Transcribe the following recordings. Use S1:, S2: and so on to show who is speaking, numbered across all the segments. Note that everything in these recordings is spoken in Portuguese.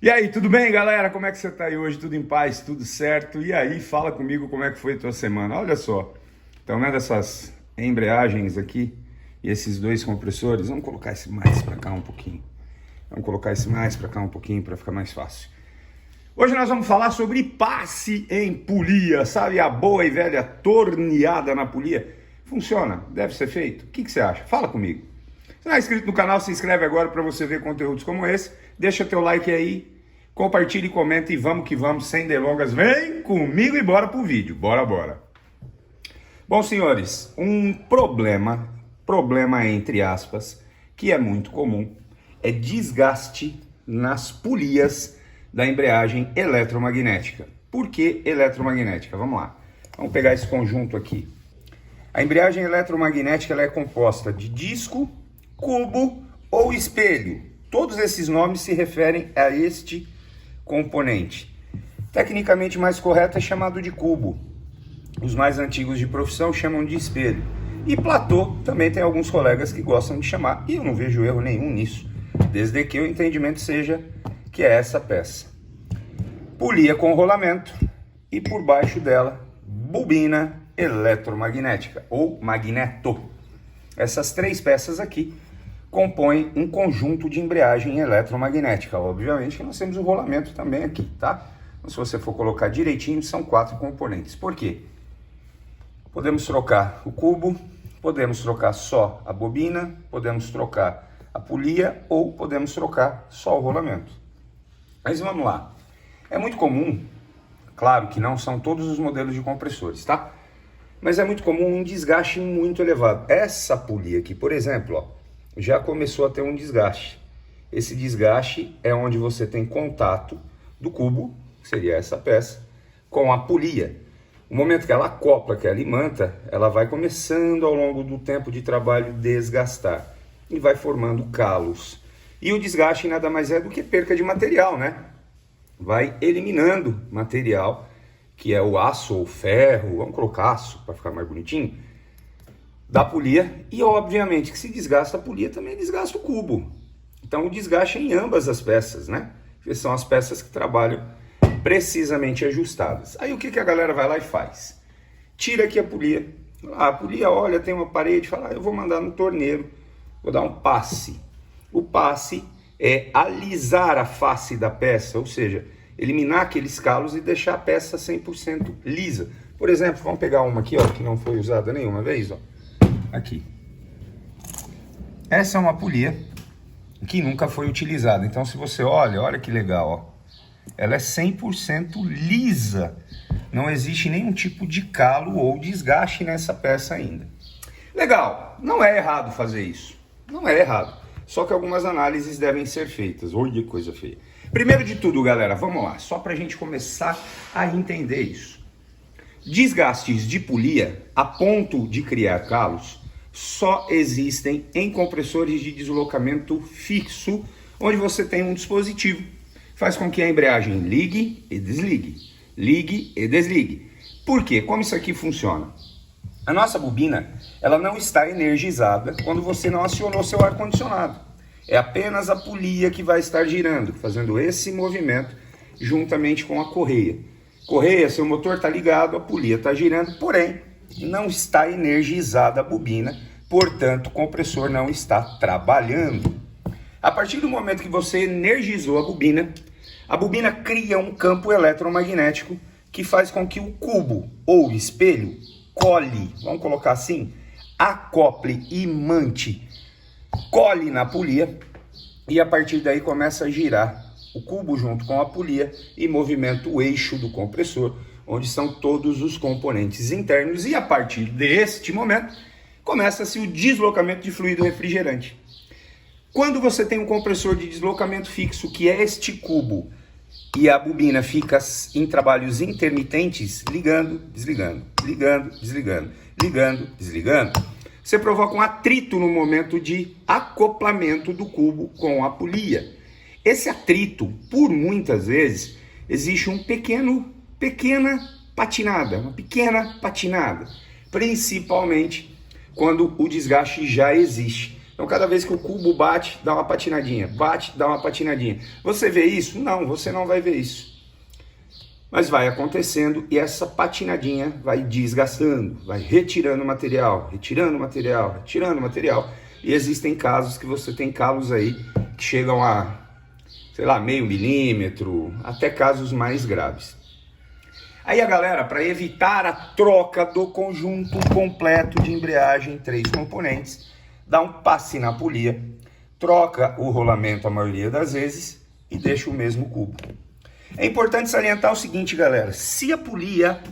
S1: E aí, tudo bem, galera? Como é que você tá aí hoje? Tudo em paz? Tudo certo? E aí, fala comigo como é que foi a tua semana. Olha só, estão vendo essas embreagens aqui e esses dois compressores? Vamos colocar esse mais para cá um pouquinho. Vamos colocar esse mais para cá um pouquinho para ficar mais fácil. Hoje nós vamos falar sobre passe em polia, sabe? A boa e velha torneada na polia. Funciona? Deve ser feito? O que você acha? Fala comigo. Se não é inscrito no canal, se inscreve agora para você ver conteúdos como esse. Deixa teu like aí, compartilha e comenta e vamos que vamos, sem delongas. Vem comigo e bora pro vídeo. Bora. Bom, senhores, um problema entre aspas, que é muito comum, é desgaste nas polias da embreagem eletromagnética. Por que eletromagnética? Vamos lá. Vamos pegar esse conjunto aqui. A embreagem eletromagnética ela é composta de disco, cubo ou espelho. Todos esses nomes se referem a este componente. Tecnicamente mais correto é chamado de cubo. Os mais antigos de profissão chamam de espelho. E platô também tem alguns colegas que gostam de chamar, e eu não vejo erro nenhum nisso, desde que o entendimento seja que é essa peça. Polia com rolamento e por baixo dela, bobina eletromagnética ou magneto. Essas três peças aqui compõem um conjunto de embreagem eletromagnética. Obviamente que nós temos o rolamento também aqui, tá? Então, se você for colocar direitinho, são 4 componentes. Por quê? Podemos trocar o cubo, podemos trocar só a bobina, podemos trocar a polia ou podemos trocar só o rolamento. Mas vamos lá. É muito comum, claro que não são todos os modelos de compressores, tá? Mas é muito comum um desgaste muito elevado. Essa polia aqui, por exemplo, ó, já começou a ter um desgaste. Esse desgaste é onde você tem contato do cubo, que seria essa peça, com a polia. No momento que ela acopla, que ela imanta, ela vai começando ao longo do tempo de trabalho desgastar e vai formando calos. E o desgaste nada mais é do que perca de material, né? Vai eliminando material, que é o aço ou ferro, vamos colocar aço para ficar mais bonitinho, da polia, e obviamente que se desgasta a polia, também desgasta o cubo. Então o desgaste é em ambas as peças, né? Que são as peças que trabalham precisamente ajustadas. Aí o que a galera vai lá e faz? Tira aqui a polia. A polia, olha, tem uma parede, fala, eu vou mandar no torneiro, vou dar um passe. O passe é alisar a face da peça, ou seja, eliminar aqueles calos e deixar a peça 100% lisa. Por exemplo, vamos pegar uma aqui, ó, que não foi usada nenhuma vez, ó. Aqui. Essa é uma polia que nunca foi utilizada. Então, se você olha que legal, ó. Ela é 100% lisa. Não existe nenhum tipo de calo ou desgaste nessa peça ainda. Legal, não é errado fazer isso. Não é errado. Só que algumas análises devem ser feitas. Olha que coisa feia. Primeiro de tudo, galera, vamos lá. Só para a gente começar a entender isso. Desgastes de polia a ponto de criar calos só existem em compressores de deslocamento fixo, onde você tem um dispositivo que faz com que a embreagem ligue e desligue. Por quê? Como isso aqui funciona? A nossa bobina, ela não está energizada quando você não acionou seu ar-condicionado. É apenas a polia que vai estar girando, fazendo esse movimento juntamente com a correia. Correia, seu motor está ligado, a polia está girando, porém não está energizada a bobina, portanto o compressor não está trabalhando. A partir do momento que você energizou a bobina cria um campo eletromagnético que faz com que o cubo ou espelho cole, vamos colocar assim, acople, imante, cole na polia e a partir daí começa a girar o cubo junto com a polia e movimenta o eixo do compressor, onde estão todos os componentes internos, e a partir deste momento começa-se o deslocamento de fluido refrigerante. Quando você tem um compressor de deslocamento fixo, que é este cubo, e a bobina fica em trabalhos intermitentes, ligando, desligando, você provoca um atrito no momento de acoplamento do cubo com a polia. Esse atrito, por muitas vezes, existe uma pequena patinada, principalmente quando o desgaste já existe. Então cada vez que o cubo bate, dá uma patinadinha, bate, dá uma patinadinha. Você vê isso? Não, você não vai ver isso. Mas vai acontecendo e essa patinadinha vai desgastando, vai retirando material, retirando material, retirando material. E existem casos que você tem calos aí que chegam a, sei lá, meio milímetro, até casos mais graves. Aí a galera, para evitar a troca do conjunto completo de embreagem, 3 componentes, dá um passe na polia, troca o rolamento a maioria das vezes e deixa o mesmo cubo. É importante salientar o seguinte, galera, se a polia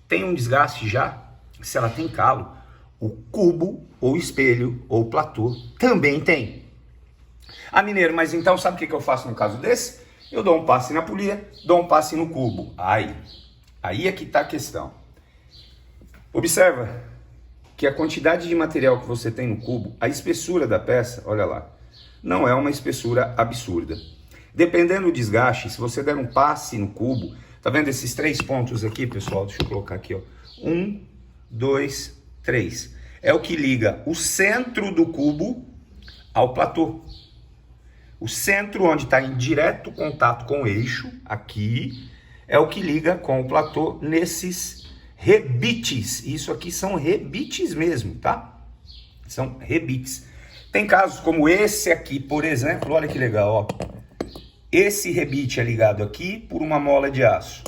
S1: tem um desgaste já, se ela tem calo, o cubo, ou espelho, ou platô também tem. Ah, Mineiro, mas então sabe o que eu faço no caso desse? Eu dou um passe na polia, dou um passe no cubo. Aí é que está a questão. Observa que a quantidade de material que você tem no cubo, a espessura da peça, olha lá, não é uma espessura absurda. Dependendo do desgaste, se você der um passe no cubo, tá vendo esses 3 pontos aqui, pessoal? Deixa eu colocar aqui, ó. 1, 2, 3. É o que liga o centro do cubo ao platô. O centro, onde está em direto contato com o eixo, aqui, é o que liga com o platô nesses rebites. Isso aqui são rebites mesmo, tá? São rebites. Tem casos como esse aqui, por exemplo, olha que legal, ó. Esse rebite é ligado aqui por uma mola de aço.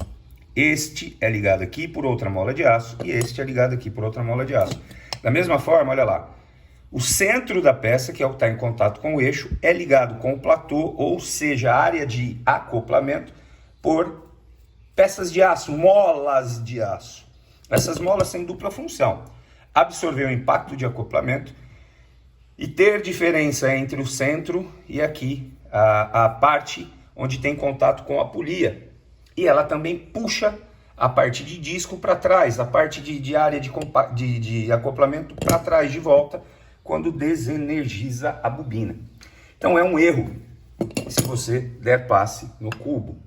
S1: Este é ligado aqui por outra mola de aço. E este é ligado aqui por outra mola de aço. Da mesma forma, olha lá. O centro da peça, que é o que está em contato com o eixo, é ligado com o platô, ou seja, a área de acoplamento, por peças de aço, molas de aço. Essas molas têm dupla função. Absorver o impacto de acoplamento e ter diferença entre o centro e aqui a parte onde tem contato com a polia. E ela também puxa a parte de disco para trás, a parte de área de acoplamento para trás de volta, quando desenergiza a bobina. Então é um erro se você der passe no cubo.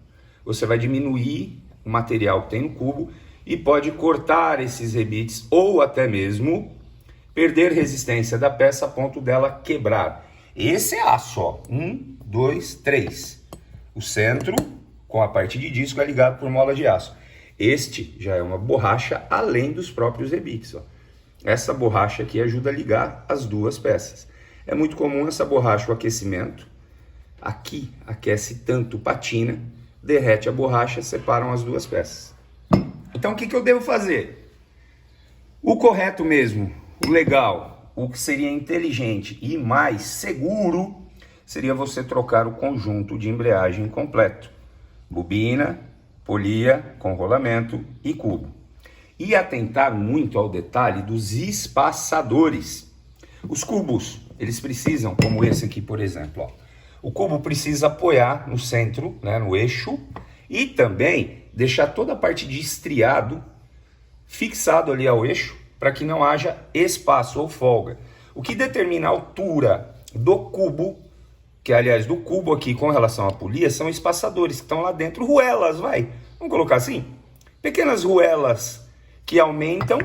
S1: Você vai diminuir o material que tem no cubo e pode cortar esses rebites ou até mesmo perder resistência da peça a ponto dela quebrar. Esse é aço, ó. 1, 2, 3. O centro com a parte de disco é ligado por mola de aço. Este já é uma borracha além dos próprios rebites, ó. Essa borracha aqui ajuda a ligar as duas peças. É muito comum essa borracha, o aquecimento. Aqui aquece tanto, patina, derrete a borracha, separam as duas peças. Então o que eu devo fazer? O correto mesmo, o legal, o que seria inteligente e mais seguro seria você trocar o conjunto de embreagem completo. Bobina, polia, com rolamento e cubo. E atentar muito ao detalhe dos espaçadores. Os cubos, eles precisam, como esse aqui, por exemplo, ó. O cubo precisa apoiar no centro, né, no eixo, e também deixar toda a parte de estriado fixado ali ao eixo, para que não haja espaço ou folga. O que determina a altura do cubo, que aliás do cubo aqui com relação à polia, são espaçadores que estão lá dentro, ruelas, vamos colocar assim, pequenas ruelas que aumentam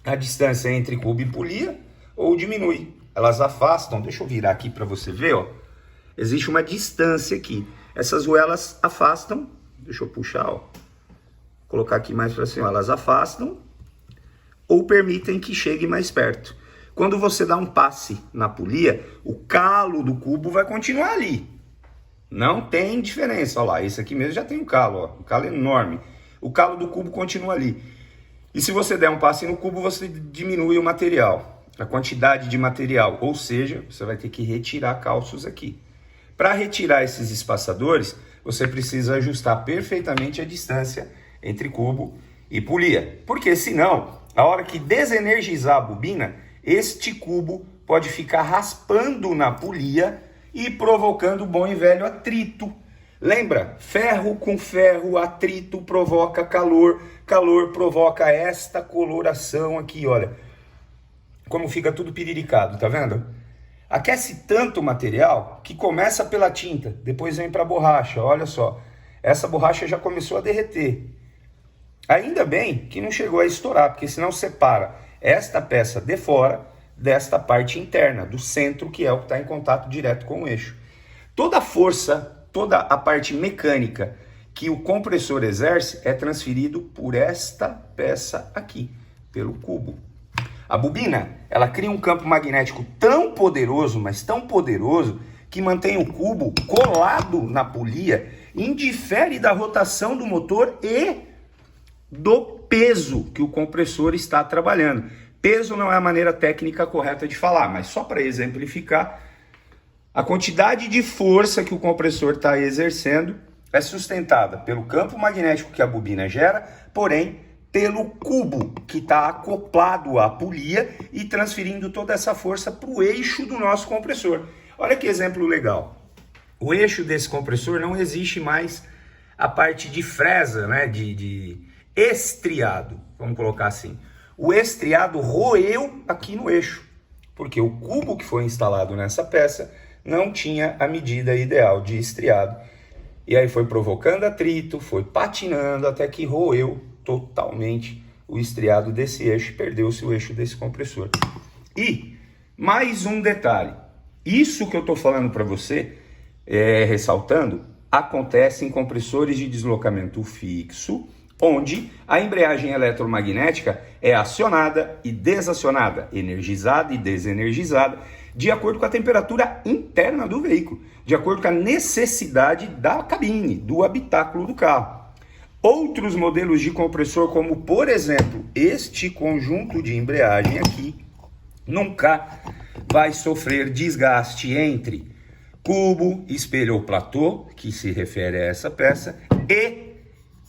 S1: a distância entre cubo e polia ou diminui. Elas afastam, deixa eu virar aqui para você ver, ó. Existe uma distância aqui. Essas ruelas afastam, deixa eu puxar, ó. Colocar aqui mais para cima, elas afastam ou permitem que chegue mais perto. Quando você dá um passe na polia, o calo do cubo vai continuar ali. Não tem diferença, olha lá, esse aqui mesmo já tem um calo, ó, um calo enorme. O calo do cubo continua ali. E se você der um passe no cubo, você diminui o material, a quantidade de material, ou seja, você vai ter que retirar calços aqui. Para retirar esses espaçadores, você precisa ajustar perfeitamente a distância entre cubo e polia. Porque senão, a hora que desenergizar a bobina, este cubo pode ficar raspando na polia e provocando bom e velho atrito. Lembra? Ferro com ferro, atrito provoca calor, calor provoca esta coloração aqui, olha. Como fica tudo piriricado, tá vendo? Aquece tanto o material que começa pela tinta, depois vem para a borracha, olha só. Essa borracha já começou a derreter. Ainda bem que não chegou a estourar, porque senão separa esta peça de fora desta parte interna, do centro, que é o que está em contato direto com o eixo. Toda a força, toda a parte mecânica que o compressor exerce é transferido por esta peça aqui, pelo cubo. A bobina, ela cria um campo magnético tão poderoso, mas tão poderoso, que mantém o cubo colado na polia, indifere da rotação do motor e do peso que o compressor está trabalhando. Peso não é a maneira técnica correta de falar, mas só para exemplificar, a quantidade de força que o compressor está exercendo é sustentada pelo campo magnético que a bobina gera, porém pelo cubo que está acoplado à polia e transferindo toda essa força para o eixo do nosso compressor. Olha que exemplo legal. O eixo desse compressor não existe mais a parte de fresa, né, de estriado, vamos colocar assim. O estriado roeu aqui no eixo, porque o cubo que foi instalado nessa peça não tinha a medida ideal de estriado. E aí foi provocando atrito, foi patinando até que roeu totalmente o estriado desse eixo, perdeu-se o eixo desse compressor. E mais um detalhe, isso que eu estou falando para você, ressaltando, acontece em compressores de deslocamento fixo, onde a embreagem eletromagnética é acionada e desacionada, energizada e desenergizada, de acordo com a temperatura interna do veículo, de acordo com a necessidade da cabine, do habitáculo do carro. Outros modelos de compressor, como por exemplo este conjunto de embreagem aqui, nunca vai sofrer desgaste entre cubo, espelho ou platô, que se refere a essa peça, e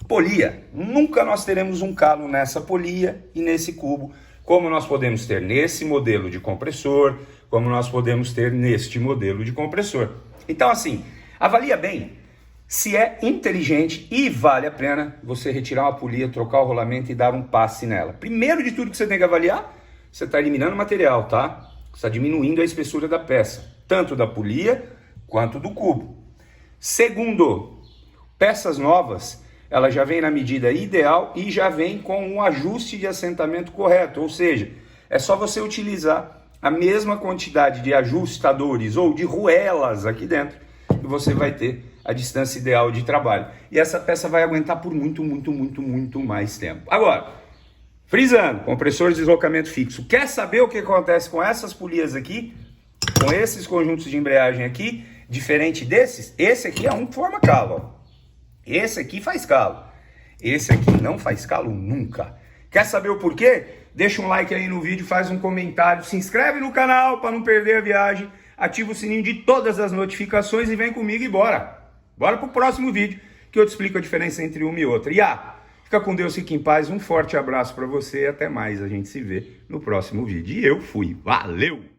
S1: polia. Nunca nós teremos um calo nessa polia e nesse cubo, como nós podemos ter nesse modelo de compressor, como nós podemos ter neste modelo de compressor. Então assim, avalia bem se é inteligente e vale a pena você retirar uma polia, trocar o rolamento e dar um passe nela. Primeiro de tudo que você tem que avaliar, você está eliminando material, tá? Você está diminuindo a espessura da peça, tanto da polia quanto do cubo. Segundo, peças novas, ela já vem na medida ideal e já vem com um ajuste de assentamento correto, ou seja, é só você utilizar a mesma quantidade de ajustadores ou de ruelas aqui dentro e você vai ter a distância ideal de trabalho. E essa peça vai aguentar por muito mais tempo. Agora, frisando, compressor de deslocamento fixo. Quer saber o que acontece com essas polias aqui? Com esses conjuntos de embreagem aqui? Diferente desses? Esse aqui é um que forma calo, ó. Esse aqui faz calo. Esse aqui não faz calo nunca. Quer saber o porquê? Deixa um like aí no vídeo, faz um comentário, se inscreve no canal para não perder a viagem, ativa o sininho de todas as notificações e vem comigo e bora! Bora pro próximo vídeo que eu te explico a diferença entre uma e outra. E fica com Deus, fique em paz, um forte abraço para você e até mais. A gente se vê no próximo vídeo. E eu fui. Valeu!